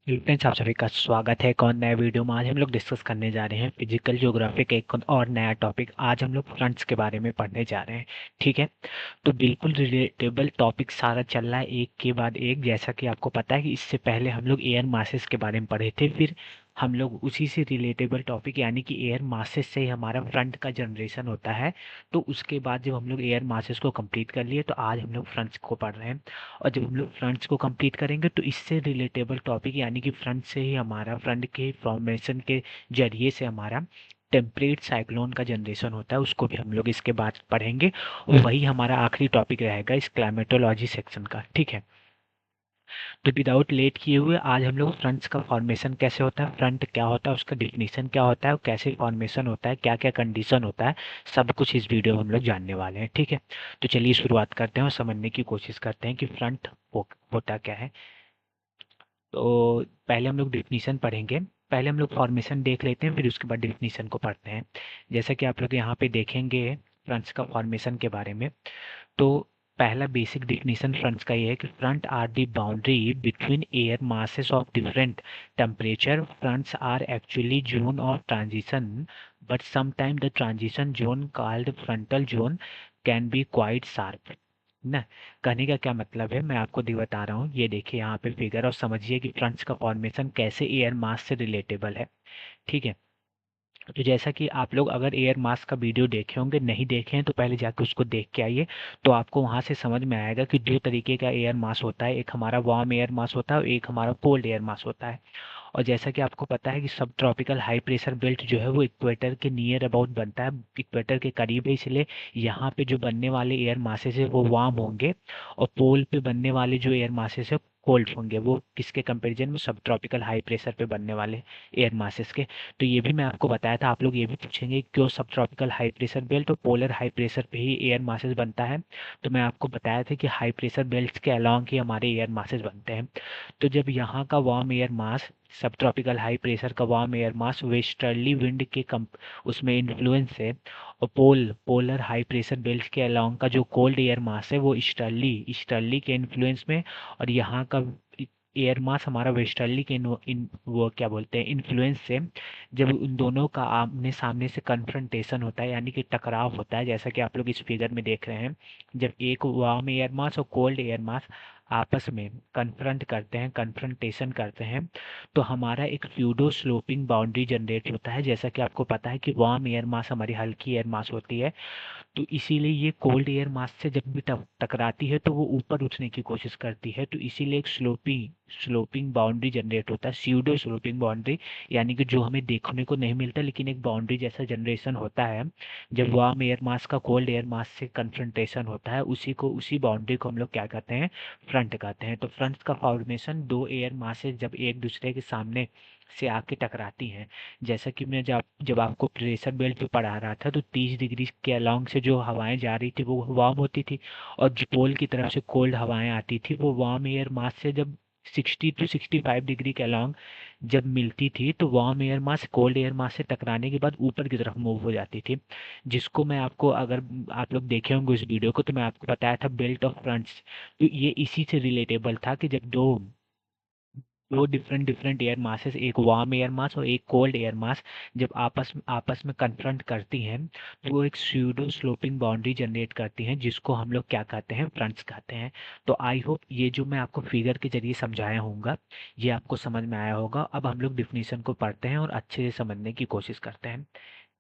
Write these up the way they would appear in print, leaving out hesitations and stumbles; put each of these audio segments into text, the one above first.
Friends, आप सभी का स्वागत है एक और नए वीडियो में। आज हम लोग डिस्कस करने जा रहे हैं फिजिकल ज्योग्राफी का एक और नया टॉपिक। आज हम लोग फ्रंट्स के बारे में पढ़ने जा रहे हैं। ठीक है, तो बिल्कुल रिलेटेबल टॉपिक सारा चल रहा है एक के बाद एक। जैसा कि आपको पता है कि इससे पहले हम लोग एयर मासेस के बारे में पढ़े थे, फिर हम लोग उसी से रिलेटेबल टॉपिक यानी कि एयर मासेस से ही हमारा फ्रंट का जनरेशन होता है। तो उसके बाद जब हम लोग एयर मासेस को कंप्लीट कर लिए तो आज हम लोग फ्रंट्स को पढ़ रहे हैं। और जब हम लोग फ्रंट्स को कंप्लीट करेंगे तो इससे रिलेटेबल टॉपिक यानी कि फ्रंट से ही हमारा फ्रंट के फॉर्मेशन के जरिए से हमारा टेम्परेट साइक्लोन का जनरेशन होता है, उसको भी हम लोग इसके बाद पढ़ेंगे। और वही हमारा आखिरी टॉपिक रहेगा इस क्लाइमेटोलॉजी सेक्शन का। ठीक है, तो विदाउट लेट किए हुए आज हम लोग फ्रंट्स का फॉर्मेशन कैसे होता है, फ्रंट क्या होता है, उसका डिफिनीशन क्या होता है, और कैसे फॉर्मेशन होता है, क्या क्या कंडीशन होता है, सब कुछ इस वीडियो में हम लोग जानने वाले हैं। ठीक है, तो चलिए शुरुआत करते हैं और समझने की कोशिश करते हैं कि फ्रंट होता क्या है। तो पहले हम लोग डिफिनीशन पढ़ेंगे। पहले हम लोग फॉर्मेशन देख लेते हैं, फिर उसके बाद डिफिनीशन को पढ़ते हैं। जैसा कि आप लोग यहाँ पे देखेंगे फ्रंट्स का फॉर्मेशन के बारे में, तो पहला बेसिक डिफिनीशन फ्रंट्स का ये है कि front are the boundary between air masses of different temperature. Fronts are actually zone of transition, but sometime the transition zone called frontal zone can be quite sharp ना। कहने का क्या मतलब है, मैं आपको बता रहा हूँ। ये देखिए यहाँ पे फिगर और समझिए कि फ्रंट्स का फॉर्मेशन कैसे एयर मास से रिलेटेबल है। ठीक है, तो जैसा कि आप लोग अगर एयर मास का वीडियो देखे होंगे, नहीं देखे हैं तो पहले जाके उसको देख के आइए। तो आपको वहाँ से समझ में आएगा कि दो तरीके का एयर मास होता है, एक हमारा वार्म एयर मास होता है और एक हमारा कोल्ड एयर मास होता है। और जैसा कि आपको पता है कि सब ट्रॉपिकल हाई प्रेशर बेल्ट जो है वो इक्वेटर के नियर अबाउट बनता है, इक्वेटर के करीब है, इसलिए यहाँ पे जो बनने वाले एयर मासेस है वो वार्म होंगे, और पोल पे बनने वाले जो एयर मासेस है कोल्ड होंगे। वो किसके कंपैरिजन में, सब ट्रॉपिकल हाई प्रेशर पे बनने वाले एयर मासेस के। तो ये भी मैं आपको बताया था। आप लोग ये भी पूछेंगे क्यों सब ट्रॉपिकल हाई प्रेशर बेल्ट और पोलर हाई प्रेशर पे ही एयर मासेस बनता है। तो मैं आपको बताया था कि हाई प्रेशर बेल्ट के अलोंग ही हमारे एयर मासेस बनते हैं। तो जब यहाँ का वार्म एयर मास, सब ट्रॉपिकल हाई प्रेशर का वार्म एयर मास वेस्टर्ली विंड के उसमें इन्फ्लुएंस है, और पोलर हाई प्रेशर बेल्ट के अलोंग का जो कोल्ड एयर मास है वो ईस्टर्ली ईस्टर्ली के इन्फ्लुएंस में, और यहाँ का एयर मास हमारा वेस्टर्ली के वो क्या बोलते हैं इन्फ्लुएंस से। जब उन दोनों का आमने सामने से कन्फ्रंटेशन होता है यानी कि टकराव होता है, जैसा कि आप लोग इस फिगर में देख रहे हैं, जब एक वार्म एयर मास और कोल्ड एयर मास आपस में कन्फ्रंट करते हैं, कन्फ्रंटेशन करते हैं, तो हमारा एक फ्यूडो स्लोपिंग बाउंड्री जनरेट होता है। जैसा कि आपको पता है कि वार्म एयर मास हमारी हल्की एयर मास होती है, तो इसीलिए ये कोल्ड एयर मास से जब भी टकराती है तो वो ऊपर उठने की कोशिश करती है, तो इसीलिए एक स्लोपिंग स्लोपिंग बाउंड्री जनरेट होता है, स्यूडो स्लोपिंग बाउंड्री। यानी कि जो हमें देखने को नहीं मिलता लेकिन एक बाउंड्री जैसा जनरेशन होता है जब वार्म एयर मास का कोल्ड एयर मास से कन्फ्रंटेशन होता है, उसी बाउंड्री को हम लोग क्या कहते हैं, फ्रंट कहते हैं। तो फ्रंट का फॉर्मेशन दो एयर मासेस जब एक दूसरे के सामने से आके टकराती हैं। जैसा कि मैं जब आपको प्रेशर बेल्ट पे पढ़ा रहा था, तो 30 डिग्री के अलोंग से जो हवाएं जा रही थी वो वार्म होती थी, और जो पोल की तरफ से कोल्ड हवाएं आती थी वो वार्म एयर मास से जब 60 to 65 डिग्री के अलोंग जब मिलती थी तो वार्म एयर मास कोल्ड एयर मास से टकराने के बाद ऊपर की तरफ मूव हो जाती थी। जिसको मैं आपको, अगर आप लोग देखे होंगे उस वीडियो को, तो मैं आपको बताया था बेल्ट ऑफ फ्रंट्स। तो ये इसी से रिलेटेबल था कि जब दो दो डिफरेंट डिफरेंट एयर मासेस, एक वार्म एयर मास और एक कोल्ड एयर मास, जब आपस में कन्फ्रंट करती हैं तो वो एक स्यूडो स्लोपिंग बाउंड्री जनरेट करती हैं, जिसको हम लोग क्या कहते हैं, फ्रंट्स कहते हैं। तो आई होप ये जो मैं आपको फिगर के जरिए समझाया होऊंगा ये आपको समझ में आया होगा। अब हम लोग डिफिनीशन को पढ़ते हैं और अच्छे से समझने की कोशिश करते हैं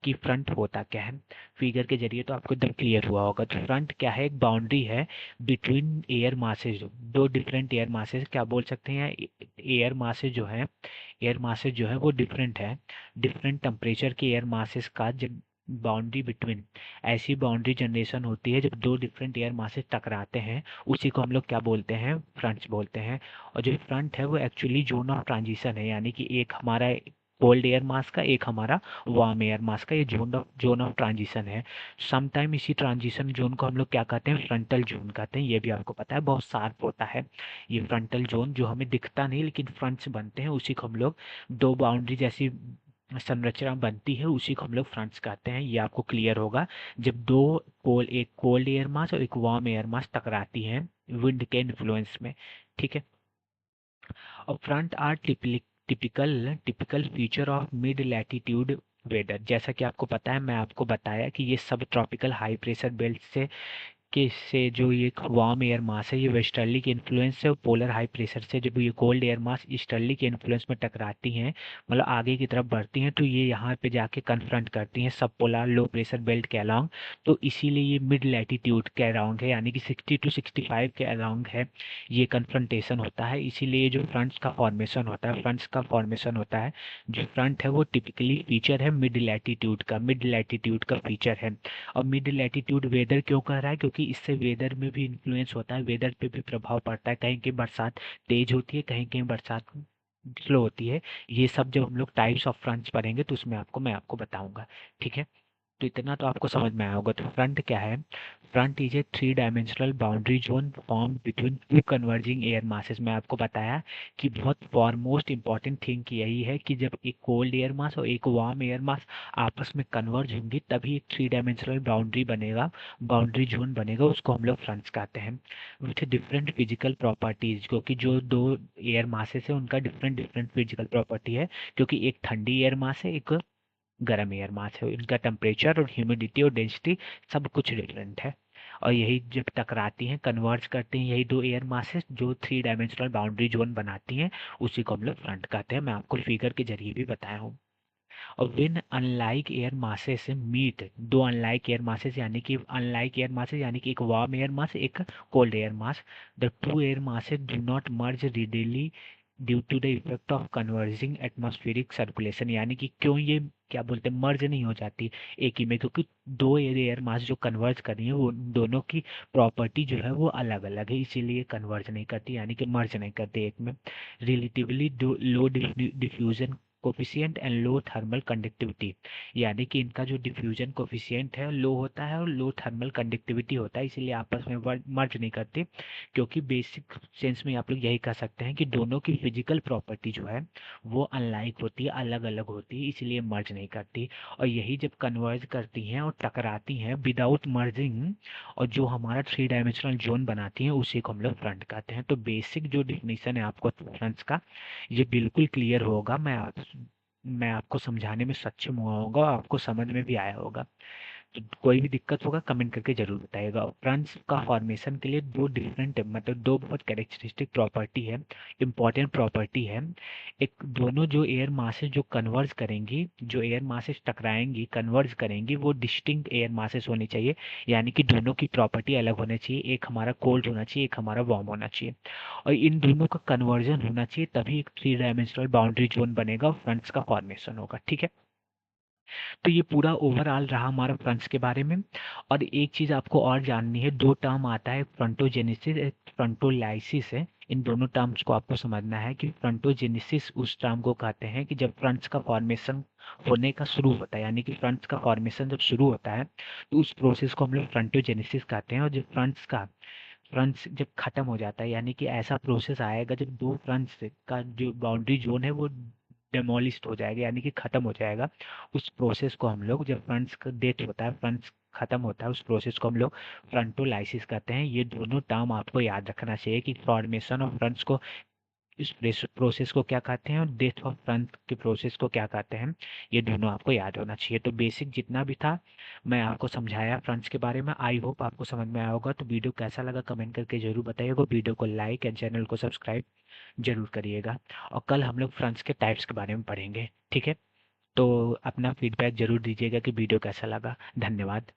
कि फ्रंट होता क्या है। फिगर के जरिए तो आपको एकदम क्लियर हुआ होगा। तो फ्रंट क्या है, एक बाउंड्री है बिटवीन एयर मासेज, दो डिफरेंट एयर मासेज, क्या बोल सकते हैं, एयर मासेज जो है, एयर मासेज जो है वो डिफरेंट है, डिफरेंट टेम्परेचर के एयर मासेस का जब बाउंड्री बिटवीन, ऐसी बाउंड्री जनरेशन होती है जब दो डिफरेंट एयर मासेस टकराते हैं, उसी को हम लोग क्या बोलते हैं, फ्रंट्स बोलते हैं। और जो फ्रंट है वो एक्चुअली जोन ऑफ ट्रांजिशन है, यानी कि एक हमारा कोल्ड एयर मास का, एक हमारा वार्म एयर मास का, ये जोन ऑफ ट्रांजिशन है। सम टाइम इसी ट्रांजिशन जोन को हम लोग क्या कहते हैं, फ्रंटल जोन कहते हैं। ये भी आपको पता है, बहुत शार्प होता है ये फ्रंटल जोन, जो हमें दिखता नहीं लेकिन फ्रंट्स बनते हैं, उसी को हम लोग, दो बाउंड्री जैसी संरचना बनती है उसी को हम लोग फ्रंट्स कहते हैं। ये आपको क्लियर होगा जब दो पोल, एक कोल्ड एयर मास और एक वार्म एयर मास टकराती हैं विंड के इन्फ्लुएंस में। ठीक है, और front are typical feature of mid latitude weather. जैसा कि आपको पता है, मैं आपको बताया कि ये सब ट्रॉपिकल हाई प्रेशर बेल्ट से जो ये वार्म एयर मास है, ये वेस्टर्ली के इन्फ्लुएंस से और पोलर हाई प्रेशर से जब ये कोल्ड एयर मास ईस्टर्ली के इन्फ्लुएंस में टकराती हैं, मतलब आगे की तरफ बढ़ती हैं, तो ये यहाँ पे जाके कन्फ्रंट करती हैं सब पोलर लो प्रेशर बेल्ट के अलाउंग। तो इसीलिए ये मिड लैटिट्यूड के अराउंड है, यानी कि 60 to 65 के अराउंड है, ये कन्फ्रंटेशन होता है। इसीलिए जो फ्रंट्स का फॉर्मेशन होता है, जो फ्रंट है वो टिपिकली फीचर है मिड लैटिट्यूड का फीचर है। और मिड लैटिट्यूड वेदर क्यों कर रहा है, क्योंकि इससे वेदर में भी इन्फ्लुएंस होता है, वेदर पे भी प्रभाव पड़ता है। कहीं कहीं बरसात तेज होती है, कहीं कहीं बरसात स्लो होती है। ये सब जब हम लोग टाइप्स ऑफ फ्रंट्स पढ़ेंगे तो उसमें मैं आपको बताऊंगा। ठीक है, तो इतना तो आपको समझ में आया होगा। तो फ्रंट क्या है? Front is a three dimensional boundary zone form between two converging air masses. मैं आपको बताया कि बहुत फॉरमोस्ट इंपॉर्टेंट थिंग की यही है कि जब एक कोल्ड एयर मास और एक वार्म एयर मास आपस में कन्वर्ज होंगी तभी एक थ्री डायमेंशनल बाउंड्री जोन बनेगा, उसको हम लोग फ्रंट्स कहते हैं। विथ डिफरेंट फिजिकल प्रॉपर्टीज, क्योंकि जो दो एयर मासेस है उनका डिफरेंट डिफरेंट फिजिकल प्रॉपर्टी है, क्योंकि एक ठंडी एयर मास है, एक गर्म एयर मास है, इनका टेम्परेचर और ह्यूमिडिटी और डेंसिटी सब कुछ डिफरेंट है। और यही जब टकराती हैं, कन्वर्ज करती हैं, यही दो एयर मासेस जो थ्री डायमेंशनल बाउंड्री जोन बनाती हैं, उसी को हम लोग फ्रंट कहते हैं। मैं आपको फिगर के जरिए भी बताया हूँ। और when unlike air masses meet, दो अनलाइक एयर मासेस यानी कि एक वार्म एयर मास, एक cold air mass, the two air masses do not merge readily due to the effect of converging atmospheric circulation. यानी कि क्यों ये क्या बोलते हैं, मर्ज नहीं हो जाती एक ही में, क्योंकि दो एयर मास जो कन्वर्ज कर रही है वो दोनों की प्रॉपर्टी जो है वो अलग अलग है, इसीलिए कन्वर्ज नहीं करती, यानी कि मर्ज नहीं करती एक में। Relatively low diffusion coefficient and low thermal conductivity, यानी कि इनका जो डिफ्यूजन कोफिशिएंट है लो होता है और लो थर्मल कंडक्टिविटी होता है, इसीलिए आपस में मर्ज नहीं करते। क्योंकि बेसिक सेंस में आप लोग यही कह सकते हैं कि दोनों की फिजिकल प्रॉपर्टी जो है वो अनलाइक होती है, अलग अलग होती है, इसलिए मर्ज नहीं करती। और यही जब कन्वर्ज करती हैं और टकराती हैं विदाउट मर्जिंग, और जो हमारा थ्री डायमेंशनल जोन बनाती हैं, उसी को हम लोग फ्रंट कहते हैं। तो बेसिक जो डिफिनीशन है आपको फ्रंट्स का, ये बिल्कुल क्लियर होगा। मैं आपको समझाने में सक्षम हुआ होगा और आपको समझ में भी आया होगा। तो कोई भी दिक्कत होगा कमेंट करके जरूर बताइएगा। फ्रंट्स का फॉर्मेशन के लिए दो डिफरेंट, मतलब दो बहुत कैरेक्टरिस्टिक प्रॉपर्टी है, इंपॉर्टेंट प्रॉपर्टी है। एक, दोनों जो एयर मासेस जो कन्वर्ज करेंगी, जो एयर मासेस टकराएंगी कन्वर्ज करेंगी, वो डिस्टिंक्ट एयर मासेस होनी चाहिए, यानी कि दोनों की प्रॉपर्टी अलग होनी चाहिए। एक हमारा कोल्ड होना चाहिए, एक हमारा वार्म होना चाहिए, और इन दोनों का कन्वर्जन होना चाहिए, तभी एक थ्री डायमेंशनल बाउंड्री जोन बनेगा और फ्रंट्स का फॉर्मेशन होगा। ठीक है, तो ये पूरा ओवरऑल रहा हमारा फ्रंट्स के बारे में। और एक चीज़ आपको और जाननी है, दो टर्म आता है, फ्रंटोजेनेसिस, एक फ्रंटोलाइसिस है। इन दोनों टर्म्स को आपको समझना है कि फ्रंटोजेनेसिस उस टर्म को कहते हैं कि जब फ्रंट्स का फॉर्मेशन होने का शुरू होता है, यानी कि फ्रंट्स का फॉर्मेशन जब शुरू होता है तो उस प्रोसेस को हम लोग फ्रंटोजेनेसिस कहते हैं। और जब फ्रंट्स जब खत्म हो जाता है, यानी कि ऐसा प्रोसेस आएगा जब दो फ्रंट्स का जो बाउंड्री जोन है वो डेमोलिस्ट हो जाएगा, यानी कि खत्म हो जाएगा। उस प्रोसेस को हम लोग, जब फ्रंट्स का डेथ होता है, फ्रंट्स खत्म होता है, उस प्रोसेस को हम लोग फ्रंटोलाइसिस कहते हैं। ये दोनों टर्म आपको याद रखना चाहिए कि फॉर्मेशन ऑफ फ्रंट्स को, इस प्रोसेस को क्या कहते हैं और डेथ ऑफ फ्रंट के प्रोसेस को क्या कहते हैं, ये दोनों आपको याद होना चाहिए। तो बेसिक जितना भी था मैं आपको समझाया फ्रंट्स के बारे में, आई होप आपको समझ में आया होगा। तो वीडियो कैसा लगा कमेंट करके जरूर बताइएगा, वीडियो को लाइक एंड चैनल को सब्सक्राइब जरूर करिएगा। और कल हम लोग फ्रंट्स के टाइप्स के बारे में पढ़ेंगे। ठीक है, तो अपना फीडबैक जरूर दीजिएगा कि वीडियो कैसा लगा। धन्यवाद।